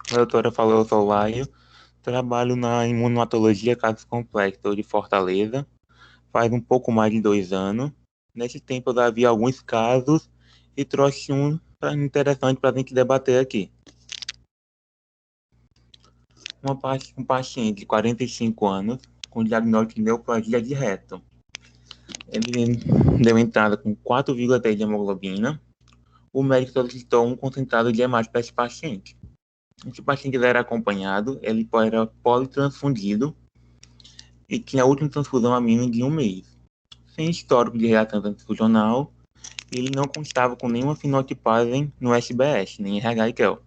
A doutora falou, eu sou Laio, trabalho na imunomatologia Casos Complexos de Fortaleza, faz um pouco mais de 2 anos. Nesse tempo eu já vi alguns casos e trouxe um interessante para a gente debater aqui. Um paciente de 45 anos com diagnóstico de neoplasia de reto. Ele deu entrada com 4,3 de hemoglobina. O médico solicitou um concentrado de hemácia para esse paciente. Esse paciente era acompanhado, ele era politransfundido e tinha a última transfusão há menos de um mês. Sem histórico de reação transfusional, ele não constava com nenhuma fenotipagem no SBS, nem RH e QEL.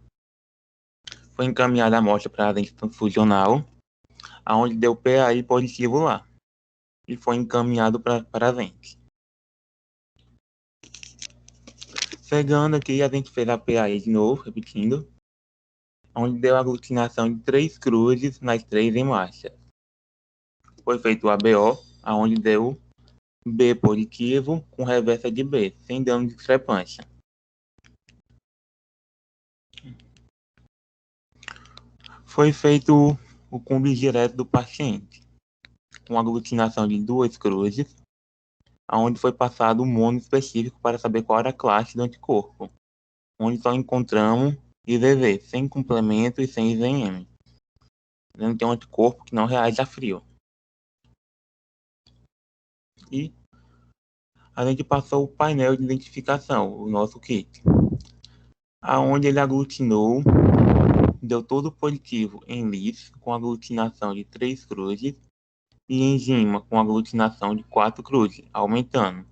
Foi encaminhada a amostra para a agente transfusional, aonde deu PAI positivo lá, e foi encaminhado para a agente. Chegando aqui, a gente fez a PAI de novo, repetindo, onde deu aglutinação de 3 cruzes nas 3 hemácias. Foi feito o ABO, aonde deu B positivo com reversa de B, sem dano de discrepância. Foi feito o cúmbio direto do paciente, com aglutinação de 2 cruzes, onde foi passado um mono específico para saber qual era a classe do anticorpo, onde só encontramos IgG, sem complemento e sem IgM. Ele tem um anticorpo que não reage a frio. E a gente passou o painel de identificação, o nosso kit, aonde ele aglutinou, deu todo positivo em LIS, com aglutinação de 3 cruzes, e enzima com aglutinação de 4 cruzes, aumentando.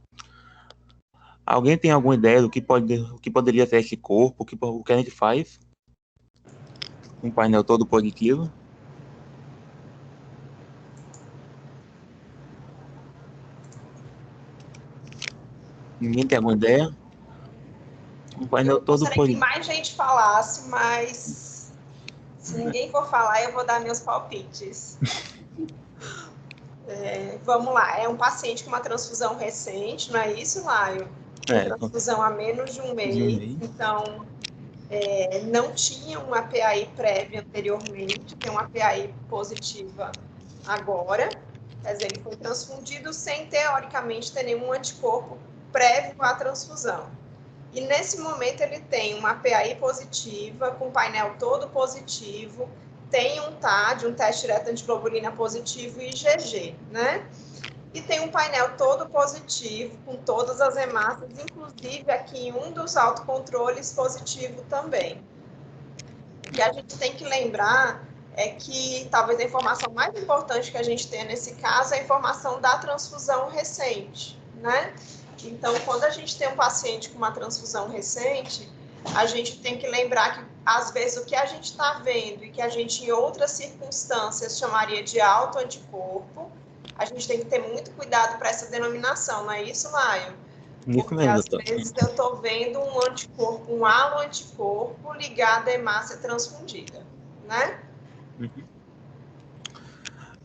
Alguém tem alguma ideia do que poderia ser esse corpo? O que a gente faz? Um painel todo positivo? Ninguém tem alguma ideia? Um painel Eu todo gostaria que positivo. mais gente falasse, mas se ninguém for falar, eu vou dar meus palpites. Vamos lá, é um paciente com uma transfusão recente, não é isso, Laio? Transfusão há menos de um mês, então não tinha uma PAI prévia anteriormente, tem uma PAI positiva agora, quer dizer, ele foi transfundido sem, teoricamente, ter nenhum anticorpo prévio à transfusão. E nesse momento ele tem uma PAI positiva, com o painel todo positivo, tem um TAD, um teste direto antiglobulina positivo e IgG, né? E tem um painel todo positivo, com todas as hemácias, inclusive aqui em um dos autocontroles positivo também. O que a gente tem que lembrar é que talvez a informação mais importante que a gente tenha nesse caso é a informação da transfusão recente, né? Então, quando a gente tem um paciente com uma transfusão recente, a gente tem que lembrar que, às vezes, o que a gente está vendo e que a gente, em outras circunstâncias, chamaria de autoanticorpo, a gente tem que ter muito cuidado para essa denominação, não é isso, Laio? Porque, às vezes, eu estou vendo um anticorpo, um haloanticorpo ligado à hemácia transfundida, né?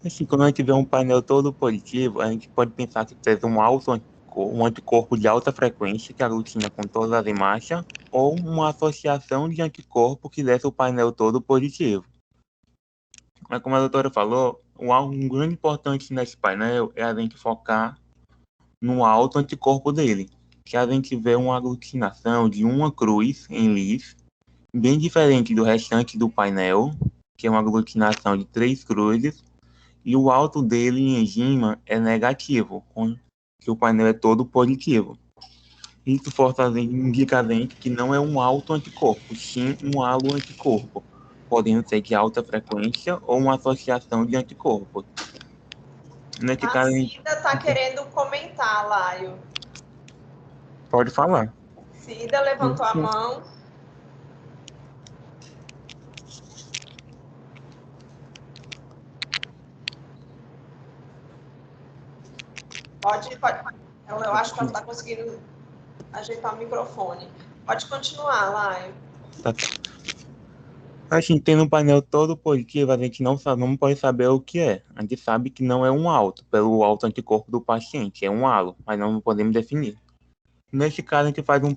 Assim, quando a gente vê um painel todo positivo, a gente pode pensar que teve um anticorpo de alta frequência que aglutina com todas as hemácias, ou uma associação de anticorpo que desse o painel todo positivo. Mas como a doutora falou, um grande importante nesse painel é a gente focar no alto anticorpo dele, que a gente vê uma aglutinação de uma cruz em LIS, bem diferente do restante do painel, que é uma aglutinação de 3 cruzes, e o alto dele em enzima é negativo, que o painel é todo positivo. Isso indica a gente que não é um alto anticorpo, sim um halo anticorpo, podendo ser de alta frequência ou uma associação de anticorpos. Nesse caso, Cida está querendo comentar, Laio. Pode falar. Cida levantou a mão. Pode. Eu acho que ela está conseguindo ajeitar o microfone. Pode continuar, Laio. Tá. Assim, tendo um painel todo positivo, a gente não pode saber o que é. A gente sabe que não é um alto, pelo alto anticorpo do paciente, é um halo, mas não podemos definir. Neste caso, a gente faz um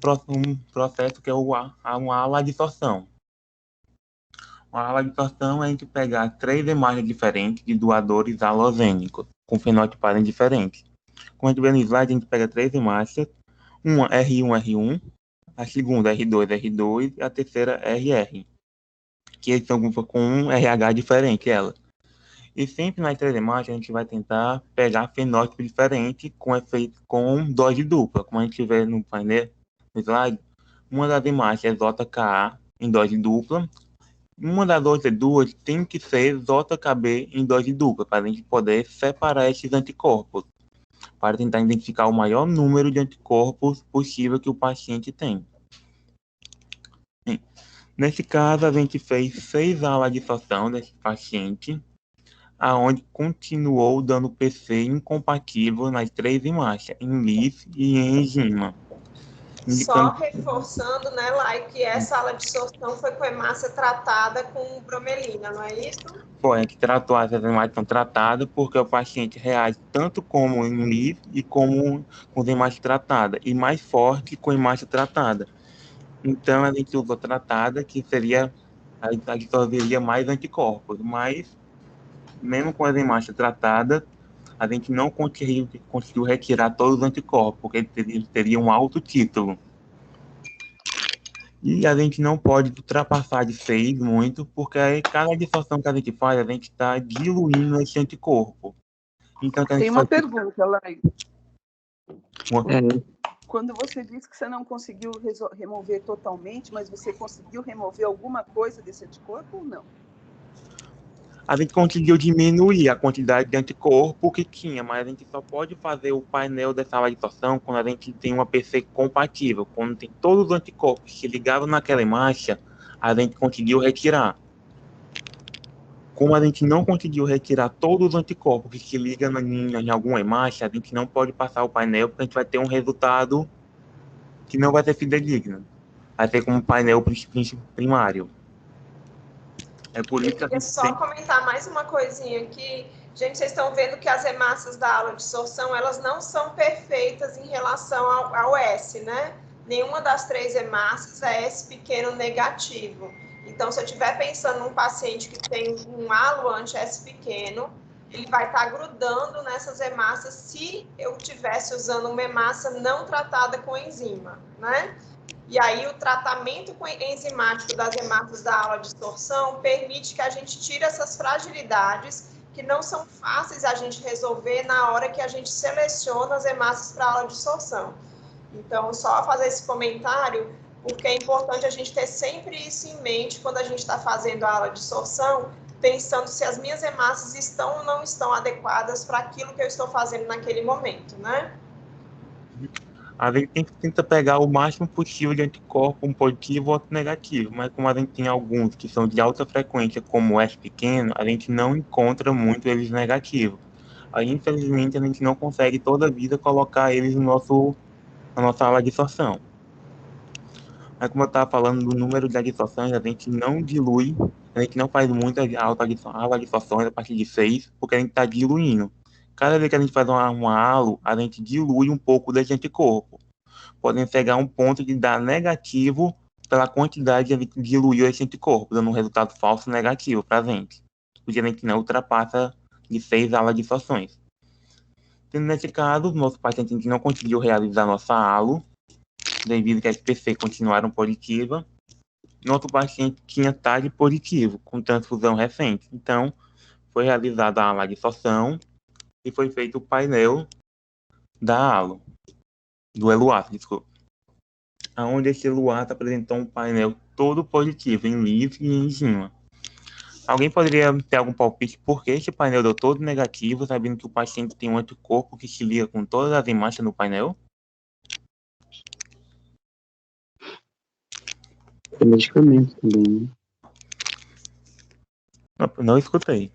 processo que é uma ala-adsorção, A ala de torção é a gente pegar 3 hemácias diferentes de doadores halogênicos, com fenotipagem diferente. Como a gente vê no slide, a gente pega 3 hemácias, uma R1, R1, a segunda R2, R2 e a terceira RR, que eles são com um RH diferente, ela. E sempre nas 3 hemácias a gente vai tentar pegar fenótipo diferente com efeito com dose dupla, como a gente vê no painel, no slide. Uma das hemácias é ZKA em dose dupla. Uma das outras duas tem que ser ZKB em dose dupla, para a gente poder separar esses anticorpos, para tentar identificar o maior número de anticorpos possível que o paciente tem. Nesse caso, a gente fez 6 aulas de absorção desse paciente, aonde continuou dando PC incompatível nas 3 hemácias, em LIF e em enzima. Só reforçando, né, Lai, que essa ala de absorção foi com hemácia tratada com bromelina, não é isso? Foi, a gente tratou, as hemácias são tratadas porque o paciente reage tanto como em LIF e como com hemácia tratada, e mais forte com hemácia tratada. Então, a gente usou tratada, que seria, a gente absorveria mais anticorpos, mas, mesmo com as hemácias tratadas, a gente não conseguiu retirar todos os anticorpos, porque ele teria um alto título. E a gente não pode ultrapassar de 6 muito, porque aí cada absorção que a gente faz, a gente está diluindo esse anticorpo. Então, tem uma pergunta, Lai. Quando você disse que você não conseguiu remover totalmente, mas você conseguiu remover alguma coisa desse anticorpo ou não? A gente conseguiu diminuir a quantidade de anticorpo que tinha, mas a gente só pode fazer o painel dessa absorção quando a gente tem uma PC compatível. Quando tem todos os anticorpos que ligavam naquela hemácia, a gente conseguiu retirar. Como a gente não conseguiu retirar todos os anticorpos que se ligam em alguma hemácia, a gente não pode passar o painel, porque a gente vai ter um resultado que não vai ser fidedigno. Vai ser como um painel primário. É por isso que eu queria só comentar mais uma coisinha aqui. Gente, vocês estão vendo que as hemácias da ala de absorção, elas não são perfeitas em relação ao S, né? Nenhuma das 3 hemácias é S pequeno negativo. Então, se eu estiver pensando num paciente que tem um halo anti-S pequeno, ele vai estar grudando nessas hemácias se eu estivesse usando uma hemácia não tratada com enzima, né? E aí o tratamento enzimático das hemácias da ala de absorção permite que a gente tire essas fragilidades que não são fáceis a gente resolver na hora que a gente seleciona as hemácias para a ala de absorção. Então, só fazer esse comentário, porque é importante a gente ter sempre isso em mente quando a gente está fazendo a ala de absorção, pensando se as minhas hemácias estão ou não estão adequadas para aquilo que eu estou fazendo naquele momento, né? A gente tenta pegar o máximo possível de anticorpo, um positivo ou outro negativo, mas como a gente tem alguns que são de alta frequência, como o S pequeno, a gente não encontra muito eles negativos. Aí, infelizmente, a gente não consegue toda a vida colocar eles na nossa ala de absorção. Mas como eu estava falando do número de adsorções, a gente não dilui, a gente não faz muitas ala de absorções a partir de 6, porque a gente está diluindo. Cada vez que a gente faz uma halo, a gente dilui um pouco desse anticorpo. Podem chegar a um ponto de dar negativo pela quantidade que a gente diluiu esse anticorpo, dando um resultado falso negativo para a gente. Porque a gente não ultrapassa de 6 alas de absorções. Nesse caso, nosso paciente a gente não conseguiu realizar nossa halo, devido que as PC continuaram positivas. Nosso paciente tinha TAG positivo, com transfusão recente. Então, foi realizada a ala de absorção e foi feito o painel da halo, do ELUAT, desculpa. Onde esse ELUAT apresentou um painel todo positivo, em LIF e em enzima. Alguém poderia ter algum palpite por que esse painel deu todo negativo, sabendo que o paciente tem um anticorpo que se liga com todas as imagens no painel? É medicamento também, né? Não escutei.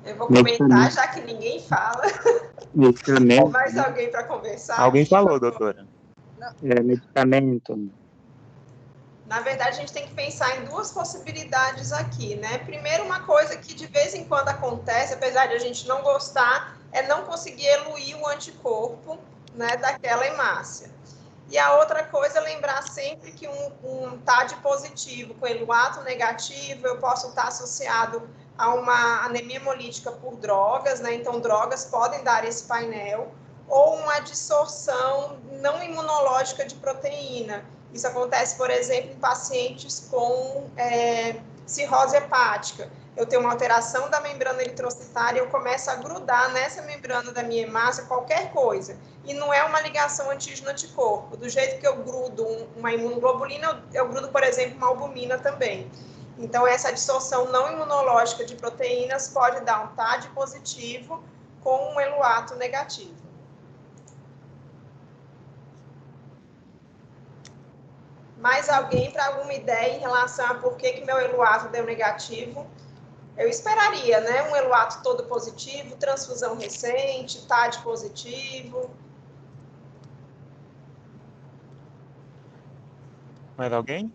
Eu vou comentar, já que ninguém fala. Medicamento. Mais alguém para conversar? Alguém falou, doutora. É medicamento. Na verdade, a gente tem que pensar em 2 possibilidades aqui, né? Primeiro, uma coisa que de vez em quando acontece, apesar de a gente não gostar, é não conseguir eluir o anticorpo, né, daquela hemácia. E a outra coisa é lembrar sempre que um TAD positivo com eluato negativo, eu posso estar associado a uma anemia hemolítica por drogas, né? Então, drogas podem dar esse painel, ou uma dissorção não imunológica de proteína. Isso acontece, por exemplo, em pacientes com cirrose hepática. Eu tenho uma alteração da membrana eritrocitária, eu começo a grudar nessa membrana da minha hemácia qualquer coisa. E não é uma ligação antígeno-anticorpo. Do jeito que eu grudo uma imunoglobulina, eu grudo, por exemplo, uma albumina também. Então, essa dissorção não imunológica de proteínas pode dar um TAD positivo com um eluato negativo. Mais alguém para alguma ideia em relação a por que meu eluato deu negativo? Eu esperaria, né? Um eluato todo positivo, transfusão recente, TAD positivo. Mais alguém?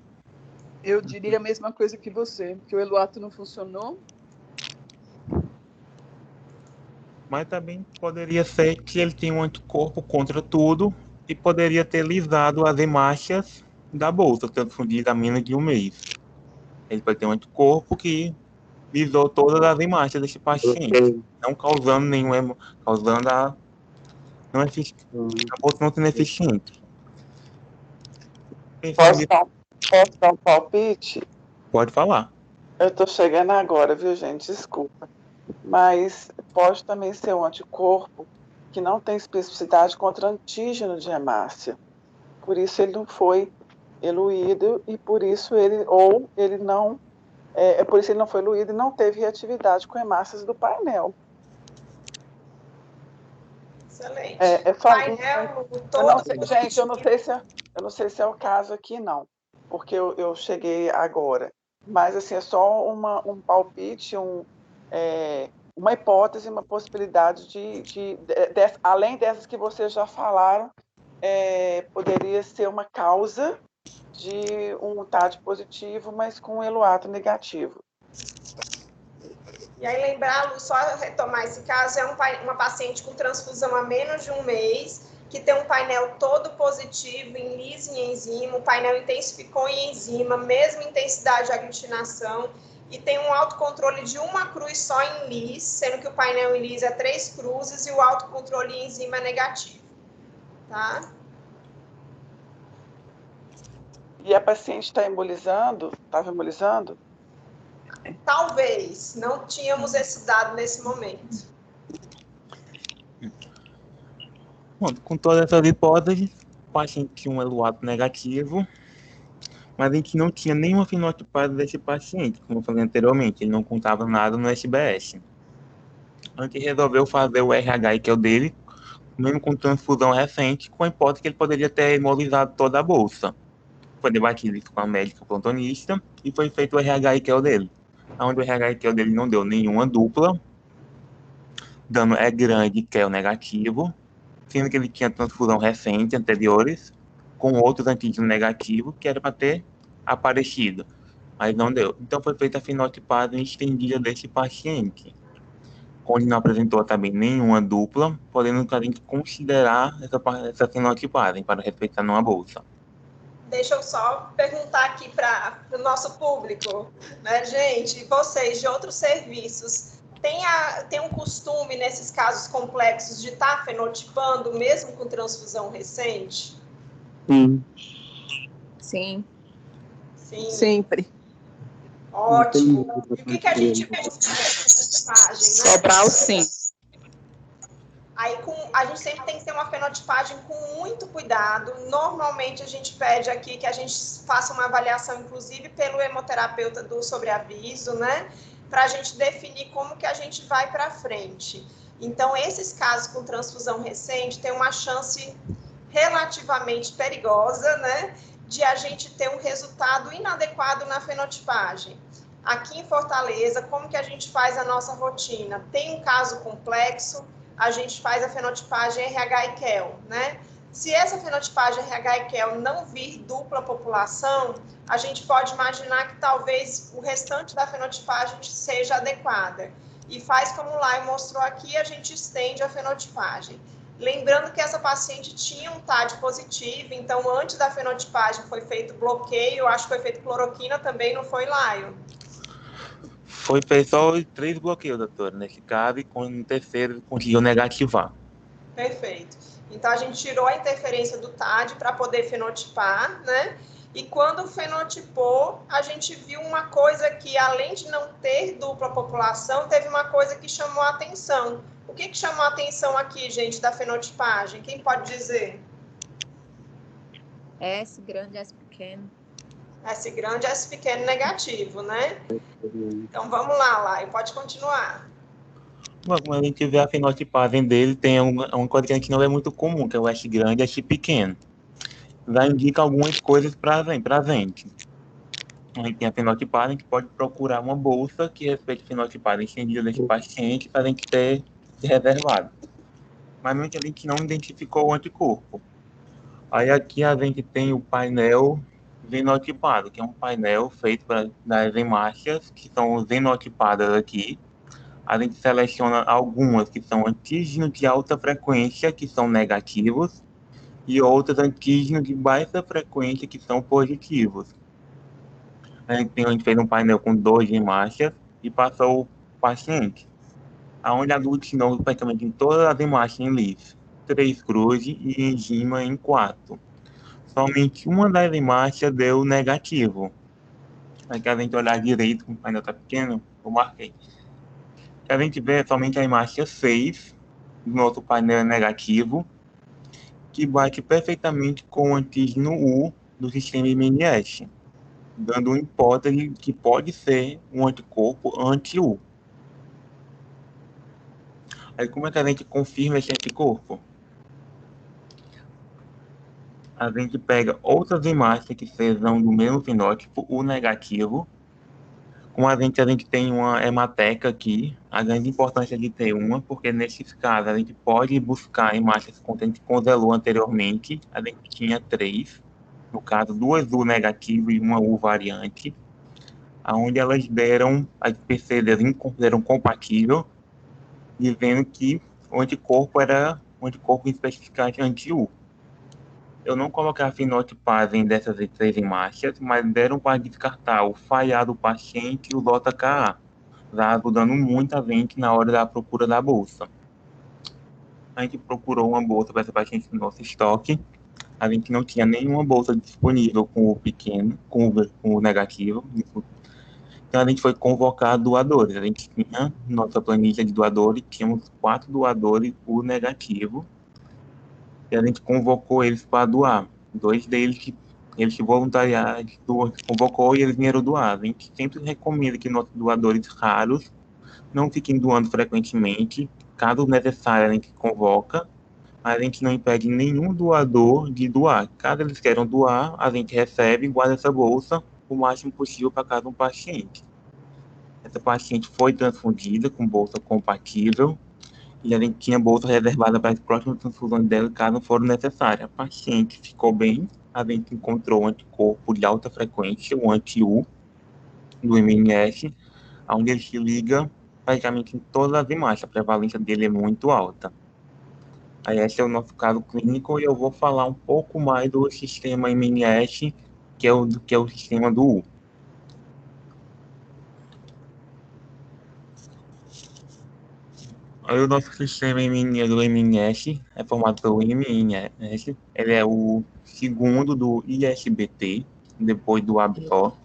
Eu diria a mesma coisa que você, que o eluato não funcionou. Mas também poderia ser que ele tem um anticorpo contra tudo e poderia ter lisado as hemácias da bolsa, transfundida há menos de um mês. Ele pode ter um anticorpo que lisou todas as hemácias desse paciente, não causando nenhum, causando a bolsa não sendo eficiente. Posso dar um palpite? Pode falar. Eu estou chegando agora, viu, gente? Desculpa. Mas pode também ser um anticorpo que não tem especificidade contra antígeno de hemácia. Por isso ele não foi eluído e por isso ele não foi eluído e não teve reatividade com hemácias do painel. Excelente. Painel todo. Gente, eu não sei se é o caso aqui, não, porque eu cheguei agora. Mas, assim, é só um palpite, uma hipótese, uma possibilidade além dessas que vocês já falaram, poderia ser uma causa de um TAD positivo, mas com um eluato negativo. E aí, lembrá-lo, só retomar esse caso, é uma paciente com transfusão há menos de um mês, que tem um painel todo positivo em LIS e enzima, o painel intensificou em enzima, mesma intensidade de aglutinação, e tem um autocontrole de uma cruz só em LIS, sendo que o painel em LIS é 3 cruzes e o autocontrole em enzima é negativo. Tá? E a paciente estava embolizando? Talvez, não tínhamos esse dado nesse momento. Bom, com todas essas hipóteses, o paciente tinha um eluato negativo, mas a gente não tinha nenhuma fenotipase desse paciente, como eu falei anteriormente, ele não contava nada no SBS. A gente resolveu fazer o RH, que é o dele, mesmo com transfusão recente, com a hipótese que ele poderia ter hemolizado toda a bolsa. Foi debatido isso com a médica plantonista e foi feito o RH, que é o dele. Onde o RH, que é o dele, não deu nenhuma dupla, dano é grande, que é o negativo, sendo que ele tinha transfusão recente, anteriores, com outros antígenos negativos, que era para ter aparecido, mas não deu. Então foi feita a fenotipagem estendida desse paciente, onde não apresentou também nenhuma dupla, podendo a gente considerar essa fenotipagem para respeitar numa bolsa. Deixa eu só perguntar aqui para o nosso público, né, gente, vocês de outros serviços, tem um costume nesses casos complexos de estar fenotipando mesmo com transfusão recente? Sim. Sim. Sim. Sempre. Ótimo. E o que a gente pede nessa fenotipagem, né? Sobral, sim. Aí a gente sempre tem que ter uma fenotipagem com muito cuidado. Normalmente a gente pede aqui que a gente faça uma avaliação, inclusive pelo hemoterapeuta do sobreaviso, né? Para a gente definir como que a gente vai para frente. Então, esses casos com transfusão recente têm uma chance relativamente perigosa, né? De a gente ter um resultado inadequado na fenotipagem. Aqui em Fortaleza, como que a gente faz a nossa rotina? Tem um caso complexo, a gente faz a fenotipagem RH e QEL, né? Se essa fenotipagem RH e QEL não vir dupla população, a gente pode imaginar que talvez o restante da fenotipagem seja adequada. E faz como o Lai mostrou aqui, a gente estende a fenotipagem. Lembrando que essa paciente tinha um TAD positivo, então antes da fenotipagem foi feito bloqueio, acho que foi feito cloroquina também, não foi, Laio? Foi feito só 3 bloqueios, doutora, nesse caso, e com o terceiro conseguiu negativar. Perfeito. Então, a gente tirou a interferência do TAD para poder fenotipar, né? E quando fenotipou, a gente viu uma coisa que, além de não ter dupla população, teve uma coisa que chamou a atenção. O que chamou a atenção aqui, gente, da fenotipagem? Quem pode dizer? S grande, S pequeno. S grande, S pequeno negativo, né? Então, vamos lá, Lai, pode continuar. Bom, quando a gente vê a fenotipagem dele, tem uma coisa que a gente não é muito comum, que é o S grande e S pequeno. Já indica algumas coisas para a gente. A gente tem a fenotipagem, a gente pode procurar uma bolsa que respeite a fenotipagem estendida desse paciente para a gente ter reservado. Mas a gente não identificou o anticorpo. Aí aqui a gente tem o painel fenotipado, que é um painel feito das hemácias, que são fenotipadas aqui. A gente seleciona algumas que são antígenos de alta frequência, que são negativos, e outras antígenos de baixa frequência, que são positivos. A gente fez um painel com 2 hemácias e passou o paciente, onde aglutinou praticamente em todas as hemácias em LIS, 3 cruzes e enzima em 4. Somente uma das hemácias deu negativo. Aqui a gente olhar direito, como o painel está pequeno, eu marquei. A gente vê somente a hemácia 6 do nosso painel negativo, que bate perfeitamente com o antígeno U do sistema IMS, dando uma hipótese que pode ser um anticorpo anti-U. Aí como é que a gente confirma esse anticorpo? A gente pega outras hemácias que sejam do mesmo fenótipo, U negativo. Como a gente tem uma hemateca aqui, a grande importância de ter uma, porque nesses casos a gente pode buscar hemácias contentes com Zelô anteriormente, a gente tinha 3, no caso 2 U negativo e uma U variante, onde elas deram, as PC deram compatível, dizendo que o anticorpo era um anticorpo especificante anti-U. Eu não coloquei a fenotipagem dessas 3 hemácias, mas deram para descartar o FAIA do paciente e o JKA, já ajudando muito a gente na hora da procura da bolsa. A gente procurou uma bolsa para essa paciente no nosso estoque. A gente não tinha nenhuma bolsa disponível com o pequeno, com o negativo. Então a gente foi convocar doadores. A gente tinha nossa planilha de doadores, tínhamos 4 doadores por negativo. E a gente convocou eles para doar. 2 deles que eles se voluntariaram, convocou e eles vieram doar. A gente sempre recomenda que nossos doadores raros não fiquem doando frequentemente. Caso necessário, a gente convoca. A gente não impede nenhum doador de doar. Caso eles queiram doar, a gente recebe e guarda essa bolsa o máximo possível para cada um paciente. Essa paciente foi transfundida com bolsa compatível. E a gente tinha bolsa reservada para as próximas transfusões dela, caso for necessária. A paciente ficou bem, a gente encontrou um anticorpo de alta frequência, o anti-U, do MNS, onde ele se liga praticamente em todas as imagens, a prevalência dele é muito alta. Aí esse é o nosso caso clínico e eu vou falar um pouco mais do sistema MNS, que é o sistema do U. Aí o nosso sistema do MNS é formado pelo MNS, ele é o segundo do ISBT, depois do ABO.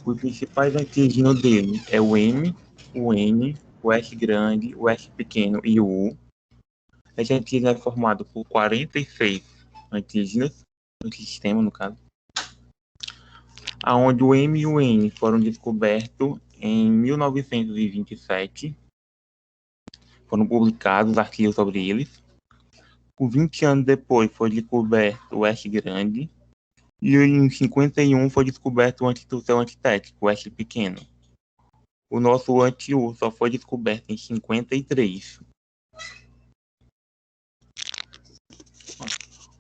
Os principais antígenos dele é o M, o N, o S grande, o S pequeno e o U. Esse antígeno é formado por 46 antígenos, no sistema, no caso, onde o M e o N foram descobertos em 1927. Foram publicados artigos sobre eles. Por 20 anos depois foi descoberto o S grande. E em 51 foi descoberto o seu antitético, o S pequeno. O nosso anti-U só foi descoberto em 53.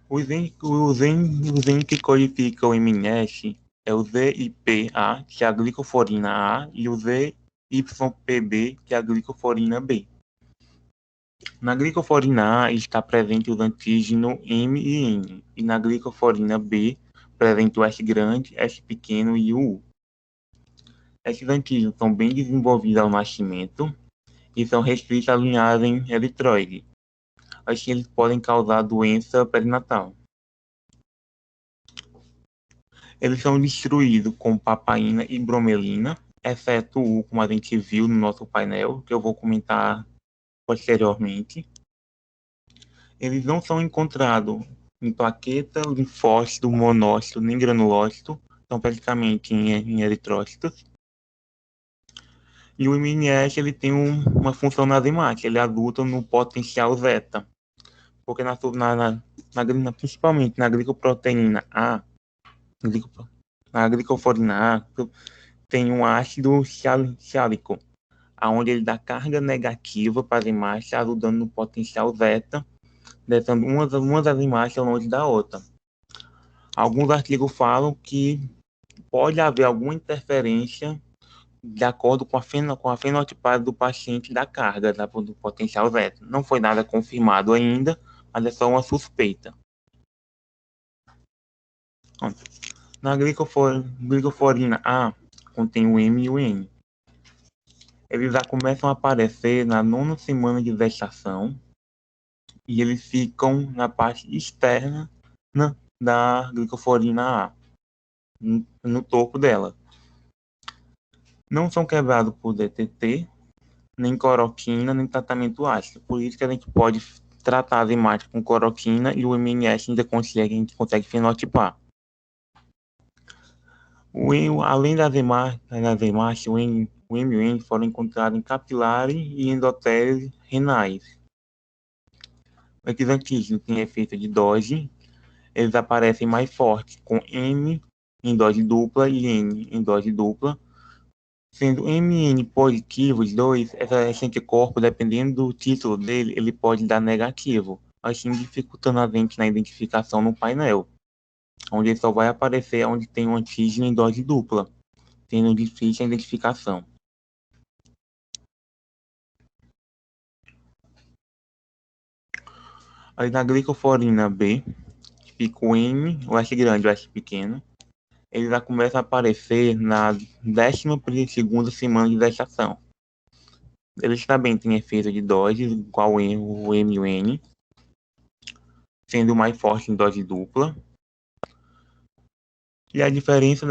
O enzima que codifica o MNS é o ZIPA, que é a glicoforina A, e o ZYPB, que é a glicoforina B. Na glicoforina A está presente os antígenos M e N, e na glicoforina B presente o S grande, S pequeno e o U. Esses antígenos são bem desenvolvidos ao nascimento e são restritos à linhagem eritroide. Assim, eles podem causar doença perinatal. Eles são destruídos com papaina e bromelina, exceto o U, como a gente viu no nosso painel, que eu vou comentar posteriormente. Eles não são encontrados em plaqueta, linfócito, monócito, nem granulócito, são praticamente em eritrócitos. E o MNS ele tem uma função na enzimática, ele adulta no potencial zeta, porque principalmente na glicoproteína A, na glicoforina A, tem um ácido xálico, onde ele dá carga negativa para a enzimática, ajudando no potencial zeta, deixando uma das enzimáticas longe da outra. Alguns artigos falam que pode haver alguma interferência de acordo com a fenotipada do paciente da carga do potencial zeta. Não foi nada confirmado ainda, mas é só uma suspeita. Na glicoforina A, contém o M e o N. Eles já começam a aparecer na 9ª semana de gestação e eles ficam na parte externa da glicoforina A, no topo dela. Não são quebrados por DTT, nem cloroquina, nem tratamento ácido. Por isso que a gente pode tratar a enzimática com cloroquina e o MNS a gente consegue fenotipar. Além das enzimáticas, o M e o N foram encontrados em capilares e endotélios renais. Esses antígenos têm efeito de dose, eles aparecem mais fortes com M em dose dupla e N em dose dupla, sendo MN positivo, os dois, esse anticorpo, dependendo do título dele, ele pode dar negativo, assim dificultando a gente na identificação no painel, onde ele só vai aparecer onde tem um antígeno em dose dupla, sendo difícil a identificação. Aí na glicoforina B, fica o M, o S grande, o S pequeno, ele já começa a aparecer na 12ª semana de gestação. Eles também têm efeito de dose, igual o M e o N, sendo mais forte em dose dupla. E a diferença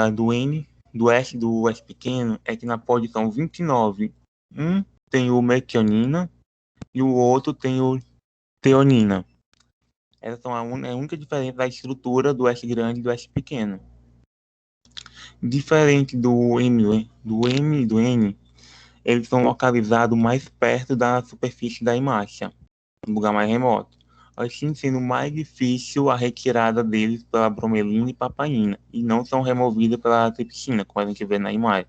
do N, do S pequeno, é que na posição 29, um tem o metionina e o outro tem o teonina. Essas são a única diferença da estrutura do S grande e do S pequeno. Diferente do M e do N, eles são localizados mais perto da superfície da hemácia, no lugar mais remoto, assim sendo mais difícil a retirada deles pela bromelina e papaina, e não são removidas pela tripsina, como a gente vê na imagem.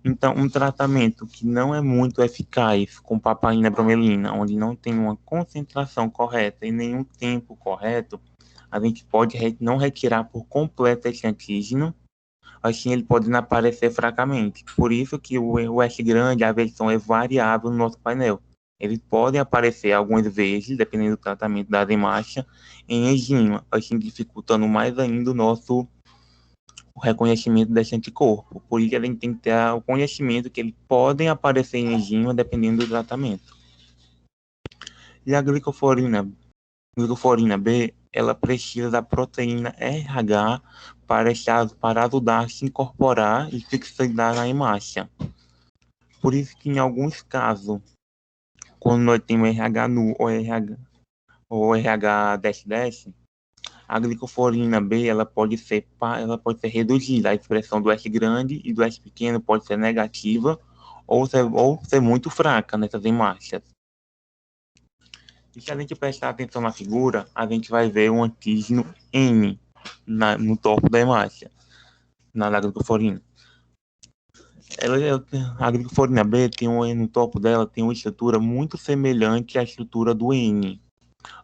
Então, um tratamento que não é muito eficaz com papaina e bromelina, onde não tem uma concentração correta e nenhum tempo correto, a gente pode não retirar por completo esse antígeno, assim ele pode não aparecer fracamente. Por isso que o S grande, a versão é variável no nosso painel. Eles podem aparecer algumas vezes, dependendo do tratamento da hemácia, em enzima, assim dificultando mais ainda o reconhecimento desse anticorpo. Por isso a gente tem que ter o conhecimento que eles podem aparecer em enzima, dependendo do tratamento. E a glicoforina B, ela precisa da proteína RH para ajudar a se incorporar e fixar na hemácia. Por isso que em alguns casos, quando nós temos RH nu ou RH -, a glicoforina B ela pode ser reduzida. A expressão do S grande e do S pequeno pode ser negativa ou ser muito fraca nessas hemácias. E se a gente prestar atenção na figura, a gente vai ver um antígeno N no topo da hemácia, na glicoforina. A glicoforina B no topo dela tem uma estrutura muito semelhante à estrutura do N.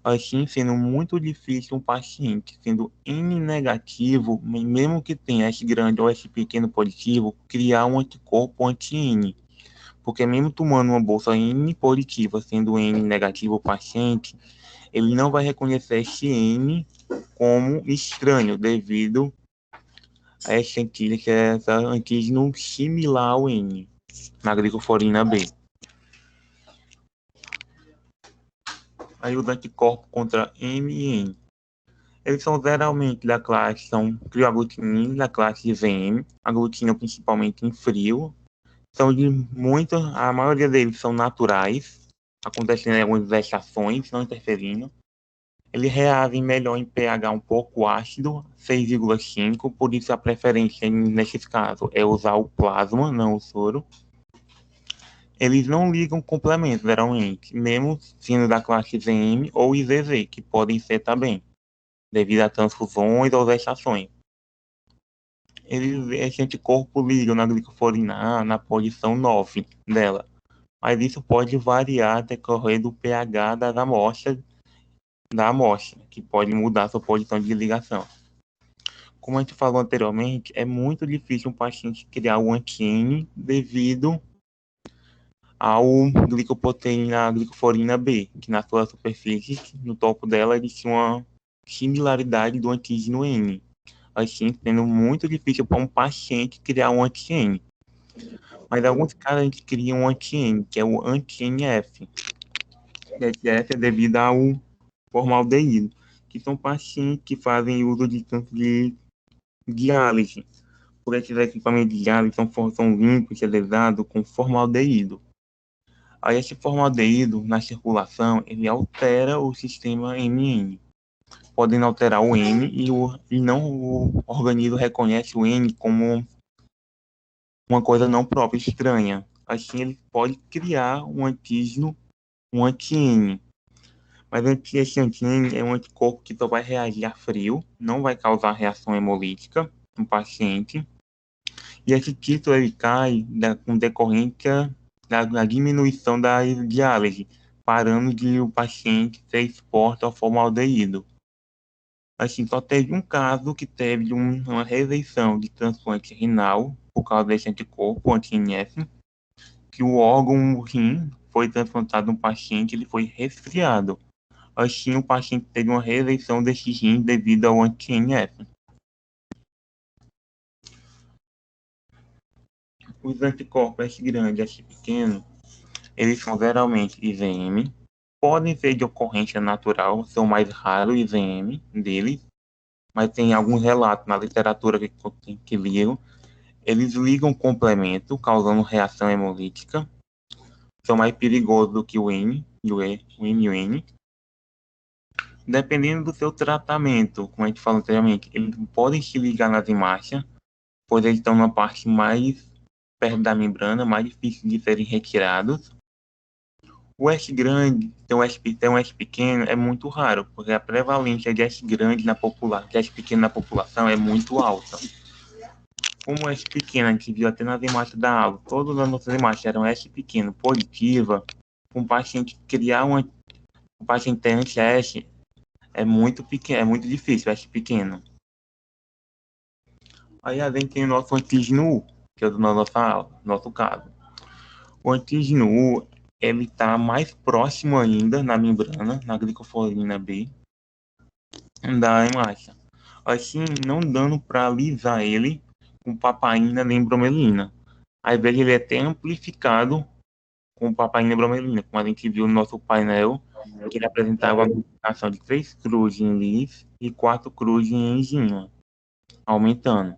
Assim, sendo muito difícil um paciente, sendo N negativo, mesmo que tenha S grande ou S pequeno positivo, criar um anticorpo anti-N. Porque mesmo tomando uma bolsa N positiva, sendo N negativo o paciente, ele não vai reconhecer esse N como estranho, devido a essa antígeno, que é essa antígeno similar ao N, na glicoforina B. Aí os anticorpos contra M e N. Eles são geralmente da classe, são crioglutinina, da classe IVM, aglutina principalmente em frio. São de muita, a maioria deles são naturais, acontecendo em algumas exceções, não interferindo. Eles reagem melhor em pH um pouco ácido, 6,5, por isso a preferência nesses casos é usar o plasma, não o soro. Eles não ligam complementos, geralmente, mesmo sendo da classe IVM ou IVV, que podem ser também, devido a transfusões ou vexações. Esse anticorpo liga na glicoforina A na posição 9 dela, mas isso pode variar decorrer do pH da amostra, que pode mudar sua posição de ligação. Como a gente falou anteriormente, é muito difícil um paciente criar um anti-N devido ao glicoforina B, que na sua superfície, no topo dela, ele tinha uma similaridade do antígeno N, assim, sendo muito difícil para um paciente criar um anti-N. Mas em alguns casos a gente cria um anti-N, que é o anti-NF. Esse F é devido ao formaldeído, que são pacientes que fazem uso de tanto de diálise. Por esses equipamentos de diálise são limpos, estilizados com formaldeído. Aí esse formaldeído na circulação, ele altera o sistema MN, podendo alterar o N e o organismo reconhece o N como uma coisa não própria, estranha. Assim ele pode criar um antígeno, um anti-N. Mas esse anti-N é um anticorpo que só vai reagir a frio, não vai causar reação hemolítica no paciente. E esse título ele cai com decorrência da diminuição da diálise, parando de o paciente ser exposto ao formaldeído. Assim, só teve um caso que teve uma rejeição de transplante renal por causa desse anticorpo, anti-NF, que o órgão rim foi transplantado no paciente, ele foi resfriado. Assim, o paciente teve uma rejeição desse rim devido ao anti-NF. Os anticorpos S grande e S pequeno, eles são geralmente IVM, podem ser de ocorrência natural, são mais raros IVM deles, mas tem alguns relatos na literatura que ligam. Eles ligam complemento, causando reação hemolítica, são mais perigosos do que o N e o N. Dependendo do seu tratamento, como a gente falou anteriormente, eles podem se ligar nas hemácias, pois eles estão na parte mais perto da membrana, mais difícil de serem retirados. O S grande, tem um S pequeno, é muito raro, porque a prevalência de S grande na população, de S pequeno na população é muito alta. Como S pequeno, a gente viu até nas hemácias da aula, todas as nossas hemácias eram S pequeno positiva, um paciente criar um paciente anti-S é muito pequeno, é muito difícil, S pequeno. Aí a gente tem o nosso antígeno U, que é do nossa aula, no nosso caso. O antígeno U, ele está mais próximo ainda na membrana, na glicoforina B, da hemácia. Assim, não dando para alisar ele com papaina nem bromelina. Às vezes ele é até amplificado com papaina e bromelina, como a gente viu no nosso painel, que ele apresentava a aglutinação de 3 cruzes em lis e 4 cruzes em enzima, aumentando.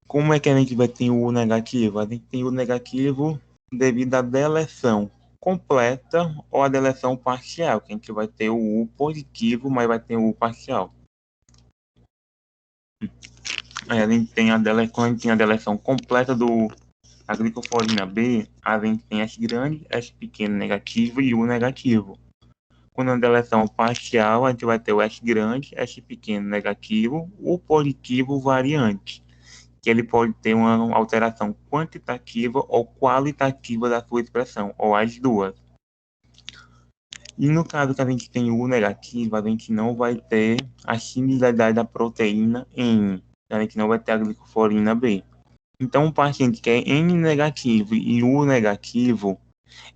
Como é que a gente vai ter o U negativo? A gente tem o negativo devido à deleção completa ou a deleção parcial, que a gente vai ter o U positivo, mas vai ter o U parcial. Aí a gente tem quando a gente tem a deleção completa da glicoforina B, a gente tem S grande, S pequeno negativo e U negativo. Quando a deleção parcial, a gente vai ter o S grande, S pequeno negativo, U positivo variante, que ele pode ter uma alteração quantitativa ou qualitativa da sua expressão, ou as duas. E no caso que a gente tem U negativo, a gente não vai ter a similaridade da proteína N, a gente não vai ter a glicoforina B. Então, o paciente que é N negativo e U negativo,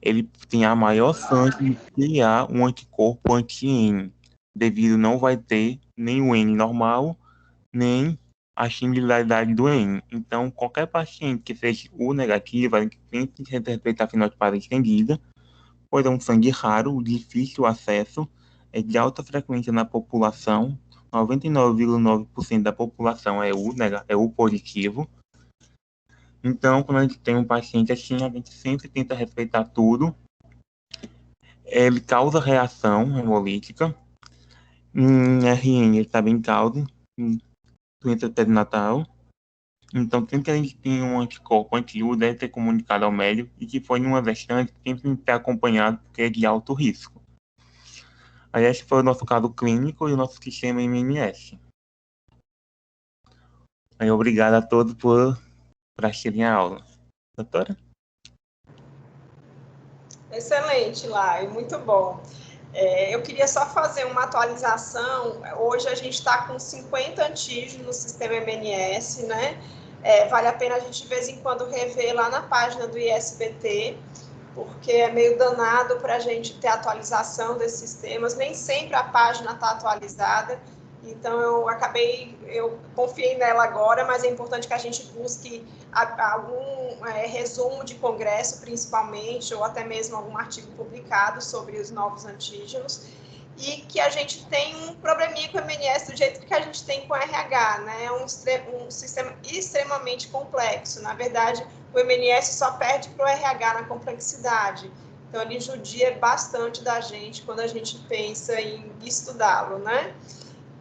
ele tem a maior chance de criar um anticorpo anti-N, devido não vai ter nem o N normal, nem a similaridade do N. Então, qualquer paciente que seja U negativo, a gente tem que respeitar a fenotipagem estendida, pois é um sangue raro, difícil acesso, é de alta frequência na população, 99,9% da população é U positivo. Então, quando a gente tem um paciente assim, a gente sempre tenta respeitar tudo. Ele causa reação hemolítica. Em RN, ele também causa doença perinatal. Então, sempre que a gente tem um anticorpo anti-U, deve ter comunicado ao médico e que foi em uma gestante, sempre tem que ter acompanhado, porque é de alto risco. Aí, esse foi o nosso caso clínico e o nosso sistema MMS. Aí, obrigado a todos por assistirem a aula. Doutora? Excelente, Lai, muito bom. Eu queria só fazer uma atualização. Hoje a gente está com 50 antígenos no sistema MNS, né? Vale a pena a gente de vez em quando rever lá na página do ISBT, porque é meio danado para a gente ter atualização desses sistemas. Nem sempre a página está atualizada, então eu confiei nela agora, mas é importante que a gente busque algum resumo de congresso, principalmente, ou até mesmo algum artigo publicado sobre os novos antígenos, e que a gente tem um probleminha com o MNS do jeito que a gente tem com o RH, né? É um sistema extremamente complexo. Na verdade, o MNS só perde para o RH na complexidade. Então, ele judia bastante da gente quando a gente pensa em estudá-lo, né?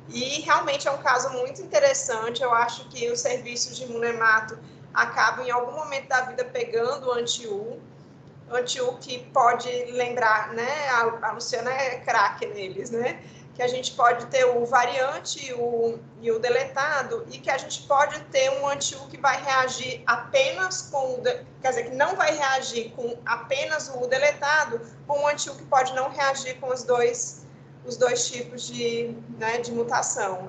E realmente é um caso muito interessante. Eu acho que os serviços de imunemato acabam em algum momento da vida pegando o anti-U que pode lembrar, né? A Luciana é craque neles, né? Que a gente pode ter o variante e o deletado, e que a gente pode ter um anti-U que vai reagir apenas com, quer dizer, que não vai reagir com apenas o deletado, ou um anti-U que pode não reagir com os dois tipos de mutação,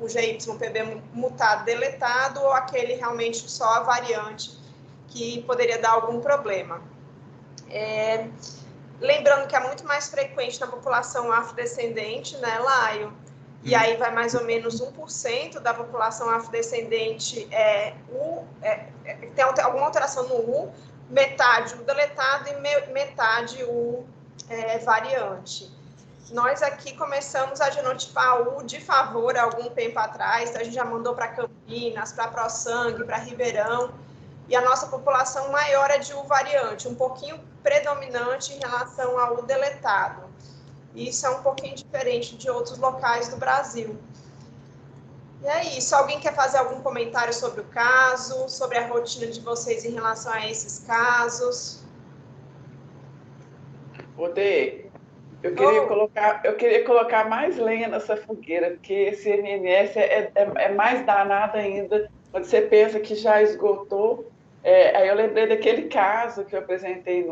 o GYPB mutado deletado, ou aquele realmente só a variante, que poderia dar algum problema. Lembrando que é muito mais frequente na população afrodescendente, né, Laio? E aí vai mais ou menos 1% da população afrodescendente tem alguma alteração no U, metade o deletado e metade o variante. Nós aqui começamos a genotipar U de favor há algum tempo atrás, então a gente já mandou para Campinas, para ProSangue, para Ribeirão, e a nossa população maior é de U variante, um pouquinho predominante em relação ao U deletado. E isso é um pouquinho diferente de outros locais do Brasil. E é isso. Alguém quer fazer algum comentário sobre o caso, sobre a rotina de vocês em relação a esses casos? Odê, eu queria colocar mais lenha nessa fogueira, porque esse MMS é mais danado ainda. Quando você pensa que já esgotou, aí eu lembrei daquele caso que eu apresentei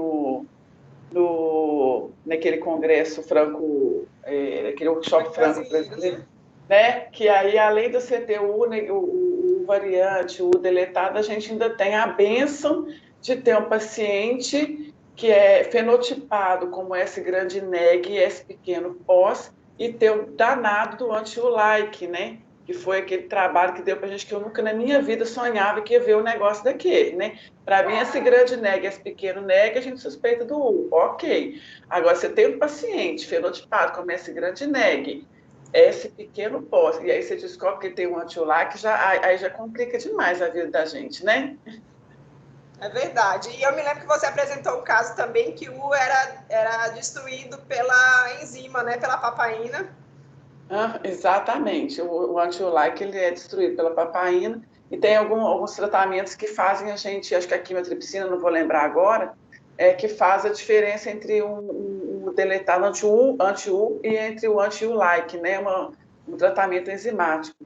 naquele congresso franco, aquele workshop franco brasileiro, né? Que aí, além do CTU, o variante, o deletado, a gente ainda tem a bênção de ter um paciente que é fenotipado como S grande neg e S pequeno pós, e ter o danado do anti-U-like, né? Que foi aquele trabalho que deu para a gente, que eu nunca na minha vida sonhava que ia ver o negócio daquele, né? Para mim, esse grande neg, esse pequeno neg, a gente suspeita do U, ok. Agora, você tem um paciente fenotipado como esse grande neg, esse pequeno pós, e aí você descobre que ele tem um anti-U-like, aí já complica demais a vida da gente, né? É verdade. E eu me lembro que você apresentou um caso também que o U era destruído pela enzima, né? Pela papaina. Exatamente. O anti-U-like, ele é destruído pela papaina, e tem alguns tratamentos que fazem a gente, acho que a quimiotripsina, não vou lembrar agora, que faz a diferença entre um deletado anti-U e entre o anti-U-like, né? Um tratamento enzimático.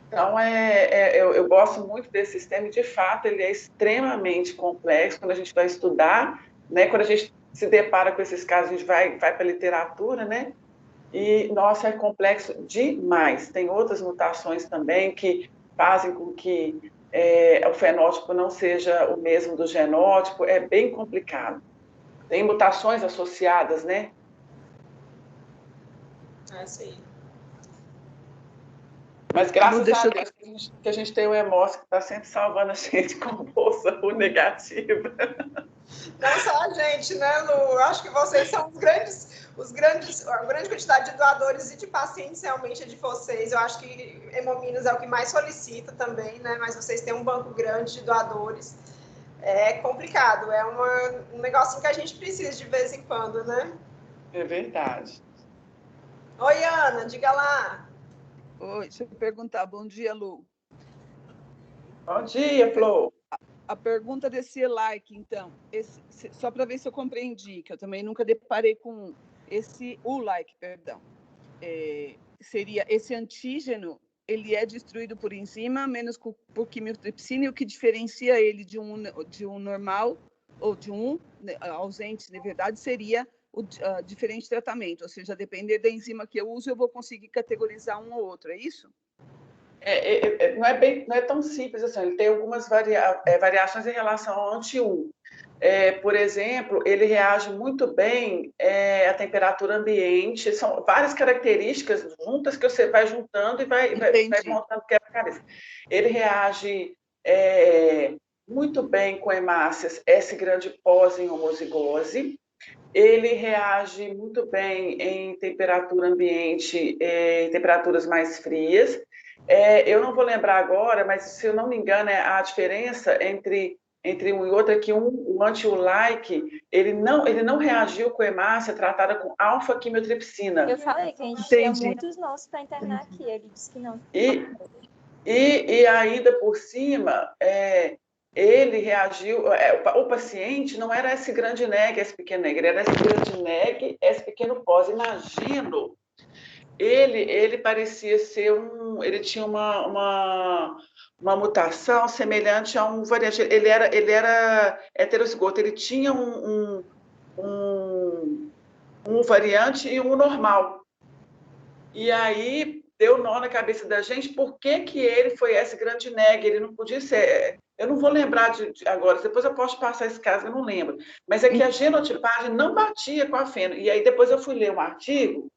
Então, eu gosto muito desse sistema, e, de fato, ele é extremamente complexo quando a gente vai estudar, né? Quando a gente se depara com esses casos, a gente vai para a literatura, né? E, nossa, é complexo demais. Tem outras mutações também que fazem com que o fenótipo não seja o mesmo do genótipo, é bem complicado. Tem mutações associadas, né? Sim. Mas graças a Deus que a gente tem o Hemócio que está sempre salvando a gente com bolsa U negativa. Não só a gente, né, Lu? Eu acho que vocês são a grande quantidade de doadores e de pacientes realmente é de vocês. Eu acho que Hemominas é o que mais solicita também, né? Mas vocês têm um banco grande de doadores. É complicado, é um negocinho que a gente precisa de vez em quando, né? É verdade. Oi, Ana, diga lá. Oi, deixa eu perguntar. Bom dia, Lu. Bom dia, Flor. A pergunta desse like, então, só para ver se eu compreendi, que eu também nunca deparei com o like, perdão. Seria esse antígeno, ele é destruído por enzima, menos por quimiotripsina, e o que diferencia ele de um normal, ou de um ausente, na verdade, seria o diferente tratamento, ou seja, depender da enzima que eu uso, eu vou conseguir categorizar um ou outro, é isso? Não é tão simples assim, ele tem algumas variações em relação ao anti-1. Por exemplo, ele reage muito bem à temperatura ambiente, são várias características juntas que você vai juntando e vai montando quebra-cabeça. Ele reage muito bem com hemácias S-grande pós em homozigose, ele reage muito bem em temperatura ambiente, em temperaturas mais frias. Eu não vou lembrar agora, mas se eu não me engano, a diferença entre um e outro é que o anti-like, ele não reagiu com hemácia tratada com alfa-quimiotripsina. Eu falei que a gente tinha muitos nossos para internar aqui, ele disse que não. E ainda por cima, ele reagiu, o paciente não era esse grande neg, esse pequeno neg, ele era esse grande neg, esse pequeno pós. Imagino, ele parecia ser ele tinha uma mutação semelhante a um variante, ele era heterozigoto, ele tinha um variante e um normal. E aí deu nó na cabeça da gente, por que ele foi esse grande neg? Ele não podia ser... Eu não vou lembrar agora, depois eu posso passar esse caso, eu não lembro. Mas é que a genotipagem não batia com a feno. E aí depois eu fui ler um artigo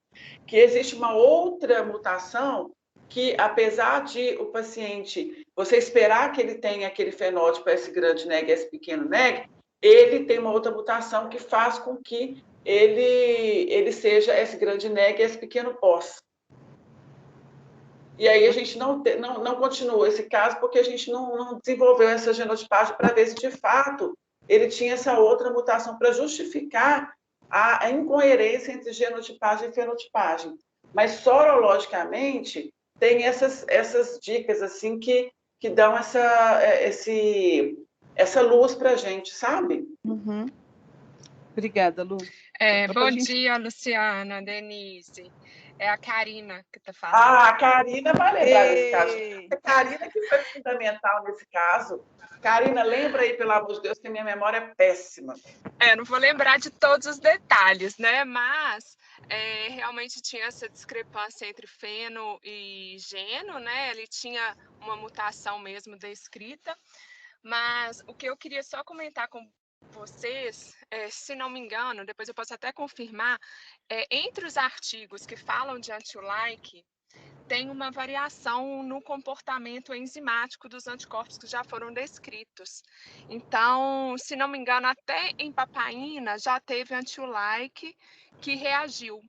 que existe uma outra mutação que, apesar de o paciente, você esperar que ele tenha aquele fenótipo, esse grande neg, esse pequeno neg, ele tem uma outra mutação que faz com que ele seja esse grande neg, esse pequeno pós. E aí a gente não continuou esse caso porque a gente não desenvolveu essa genotipagem para ver se, de fato, ele tinha essa outra mutação para justificar a incoerência entre genotipagem e fenotipagem. Mas, sorologicamente, tem essas dicas assim que dão essa luz para a gente, sabe? Uhum. Obrigada, Lu. Bom dia, Luciana, Denise. É a Karina que está falando. A Karina vai lembrar desse caso. A Karina que foi fundamental nesse caso. Karina, lembra aí, pelo amor de Deus, que a minha memória é péssima. Não vou lembrar de todos os detalhes, né? Mas realmente tinha essa discrepância entre feno e geno, né? Ele tinha uma mutação mesmo descrita. Mas o que eu queria só comentar com vocês, se não me engano, depois eu posso até confirmar, entre os artigos que falam de anti-like, tem uma variação no comportamento enzimático dos anticorpos que já foram descritos. Então, se não me engano, até em papaína já teve anti-like que reagiu,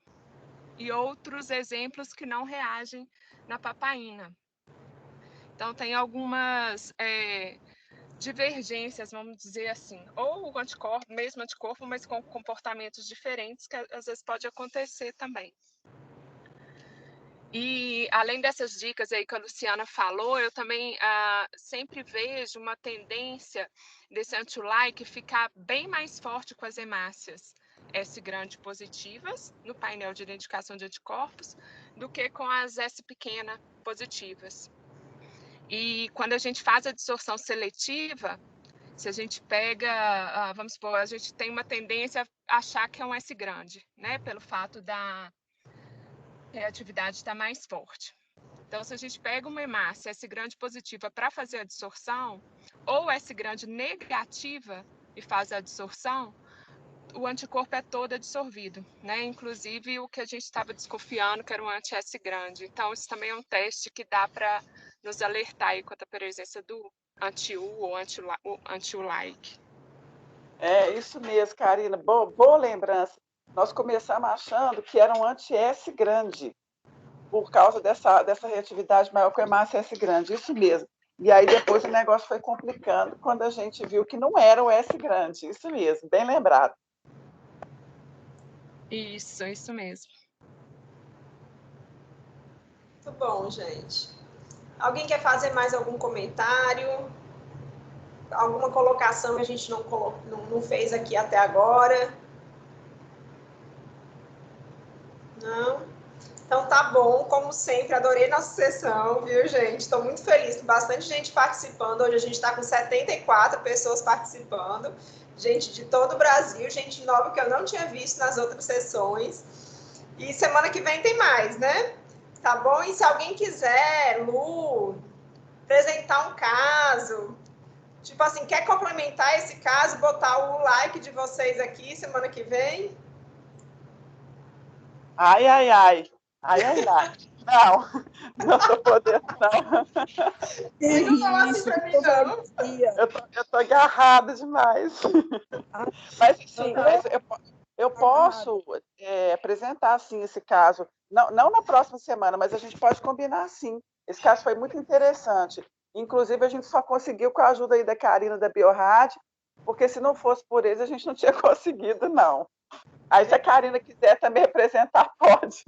e outros exemplos que não reagem na papaína. Então, tem algumas divergências, vamos dizer assim, ou o anticorpo, mesmo anticorpo, mas com comportamentos diferentes, que às vezes pode acontecer também. E além dessas dicas aí que a Luciana falou, eu também sempre vejo uma tendência desse anti-like ficar bem mais forte com as hemácias S grande positivas no painel de identificação de anticorpos do que com as S pequena positivas. E quando a gente faz a dissorção seletiva, se a gente pega, vamos supor, a gente tem uma tendência a achar que é um S grande, né? Pelo fato da reatividade estar mais forte. Então, se a gente pega uma hemácia S grande positiva para fazer a adsorção, ou S grande negativa e faz a adsorção, o anticorpo é todo absorvido, né? Inclusive o que a gente estava desconfiando, que era um anti-S grande. Então, isso também é um teste que dá para nos alertar aí quanto à presença do anti-U ou anti-U-like. É isso mesmo, Karina. Boa lembrança. Nós começamos achando que era um anti-S grande, por causa dessa reatividade maior com a hemácia S grande. Isso mesmo. E aí depois o negócio foi complicando quando a gente viu que não era o S grande. Isso mesmo, bem lembrado. Isso mesmo. Muito bom, gente. Alguém quer fazer mais algum comentário? Alguma colocação que a gente não fez aqui até agora? Não? Então tá bom, como sempre, adorei nossa sessão, viu, gente? Estou muito feliz, com bastante gente participando. Hoje a gente está com 74 pessoas participando, gente de todo o Brasil, gente nova que eu não tinha visto nas outras sessões. E semana que vem tem mais, né? Tá bom? E se alguém quiser, Lu, apresentar um caso, tipo assim, quer complementar esse caso, botar o like de vocês aqui semana que vem? Ai. Não estou podendo, não. Não fala assim pra mim, não. Eu tô agarrada demais. Mas, sim, eu posso apresentar, assim, esse caso. Não na próxima semana, mas a gente pode combinar, sim. Esse caso foi muito interessante. Inclusive, a gente só conseguiu com a ajuda aí da Karina, da Biorad, porque se não fosse por eles, a gente não tinha conseguido, não. Aí, se a Karina quiser também representar, pode.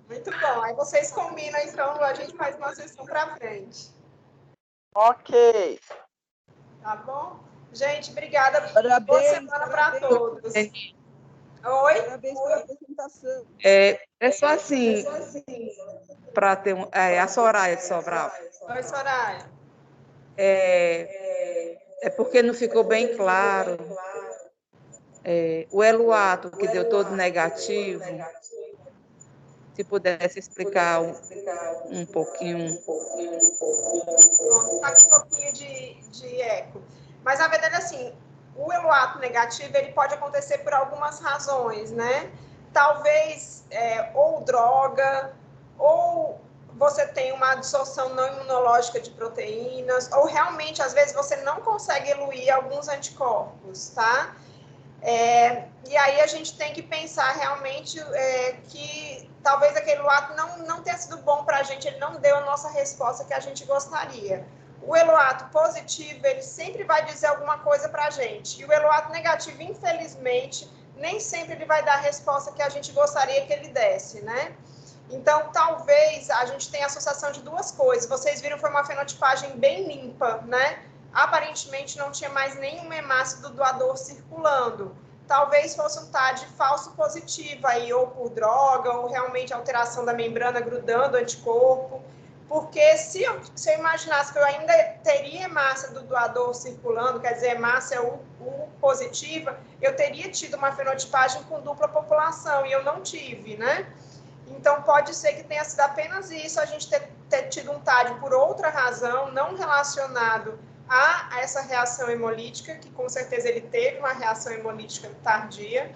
Muito bom. Aí vocês combinam, então, a gente faz uma sessão para frente. Ok. Tá bom? Gente, obrigada. Parabéns. Boa semana para todos. Oi? Parabéns pela apresentação. É só assim, para ter a Soraya de Sobral. Oi, Soraya. É porque não ficou bem claro. O Eluato, que deu todo negativo, se pudesse explicar um pouquinho. Pronto, tá com um pouquinho de eco. Mas, na verdade, assim, o Eluato negativo, ele pode acontecer por algumas razões, né? Talvez ou droga, ou você tem uma absorção não imunológica de proteínas, ou realmente, às vezes, você não consegue eluir alguns anticorpos, tá? E aí a gente tem que pensar realmente que talvez aquele Eluato não tenha sido bom para a gente, ele não deu a nossa resposta que a gente gostaria. O Eluato positivo, ele sempre vai dizer alguma coisa para a gente. E o Eluato negativo, infelizmente, nem sempre ele vai dar a resposta que a gente gostaria que ele desse, né? Então, talvez a gente tenha associação de duas coisas. Vocês viram, foi uma fenotipagem bem limpa, né? Aparentemente não tinha mais nenhum hemácia do doador circulando. Talvez fosse um TAD falso positivo aí, ou por droga, ou realmente alteração da membrana grudando anticorpo. Porque se eu imaginasse que eu ainda teria hemácia do doador circulando, quer dizer, hemácia U positiva, eu teria tido uma fenotipagem com dupla população, e eu não tive, né? Então, pode ser que tenha sido apenas isso, a gente ter tido um TAD por outra razão, não relacionado a essa reação hemolítica, que com certeza ele teve uma reação hemolítica tardia.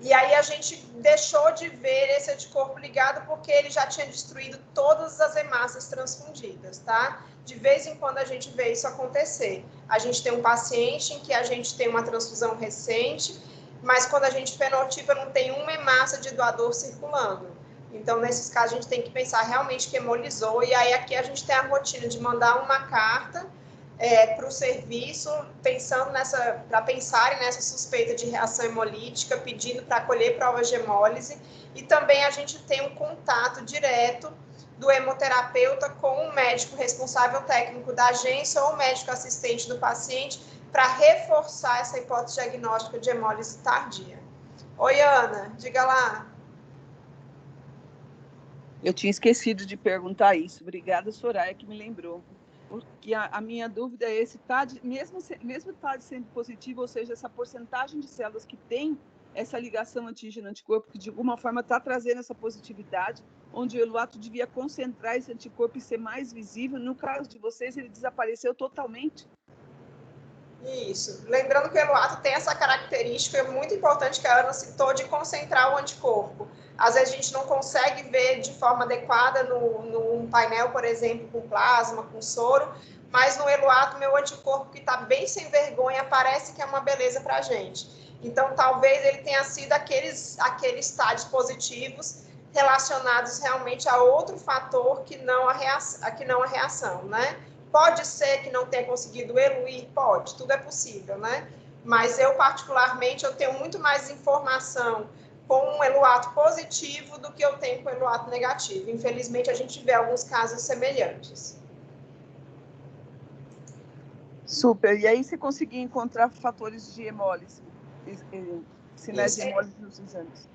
E aí a gente deixou de ver esse anticorpo ligado porque ele já tinha destruído todas as hemácias transfundidas, tá? De vez em quando a gente vê isso acontecer. A gente tem um paciente em que a gente tem uma transfusão recente, mas quando a gente fenotipa não tem uma hemácia de doador circulando. Então, nesses casos, a gente tem que pensar realmente que hemolizou, e aí aqui a gente tem a rotina de mandar uma carta para o serviço, para pensarem nessa suspeita de reação hemolítica, pedindo para colher provas de hemólise, e também a gente tem um contato direto do hemoterapeuta com o médico responsável técnico da agência ou o médico assistente do paciente, para reforçar essa hipótese diagnóstica de hemólise tardia. Oi, Ana, diga lá. Eu tinha esquecido de perguntar isso. Obrigada, Soraya, que me lembrou. Porque a minha dúvida é esse TAD, mesmo TAD sendo positivo, ou seja, essa porcentagem de células que tem essa ligação antígeno-anticorpo, que de alguma forma está trazendo essa positividade, onde o Eluato devia concentrar esse anticorpo e ser mais visível. No caso de vocês, ele desapareceu totalmente. Isso. Lembrando que o Eluato tem essa característica muito importante que a Ana citou, de concentrar o anticorpo. Às vezes a gente não consegue ver de forma adequada num painel, por exemplo, com plasma, com soro, mas no Eluato, meu anticorpo, que está bem sem vergonha, parece que é uma beleza para a gente. Então, talvez ele tenha sido aqueles estádios positivos relacionados realmente a outro fator que não a reação, né? Pode ser que não tenha conseguido eluir? Pode, tudo é possível, né? Mas eu, particularmente, eu tenho muito mais informação com um Eluato positivo do que eu tenho com o Eluato negativo. Infelizmente, a gente vê alguns casos semelhantes. Super. E aí você conseguia encontrar fatores de hemólise, sinais de hemólise nos exames?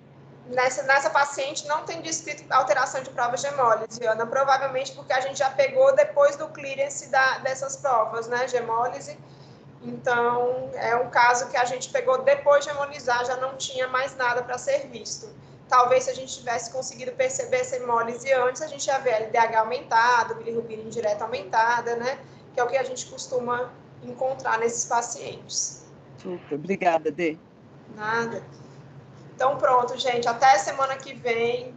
Nessa paciente não tem descrito alteração de provas de hemólise, Ana, provavelmente porque a gente já pegou depois do clearance dessas provas, né, de hemólise. Então, é um caso que a gente pegou depois de hemolizar, já não tinha mais nada para ser visto. Talvez se a gente tivesse conseguido perceber essa hemólise antes, a gente ia ver LDH aumentado, bilirrubina indireta aumentada, né, que é o que a gente costuma encontrar nesses pacientes. Super, obrigada, Dê. Nada. Então, pronto, gente. Até semana que vem.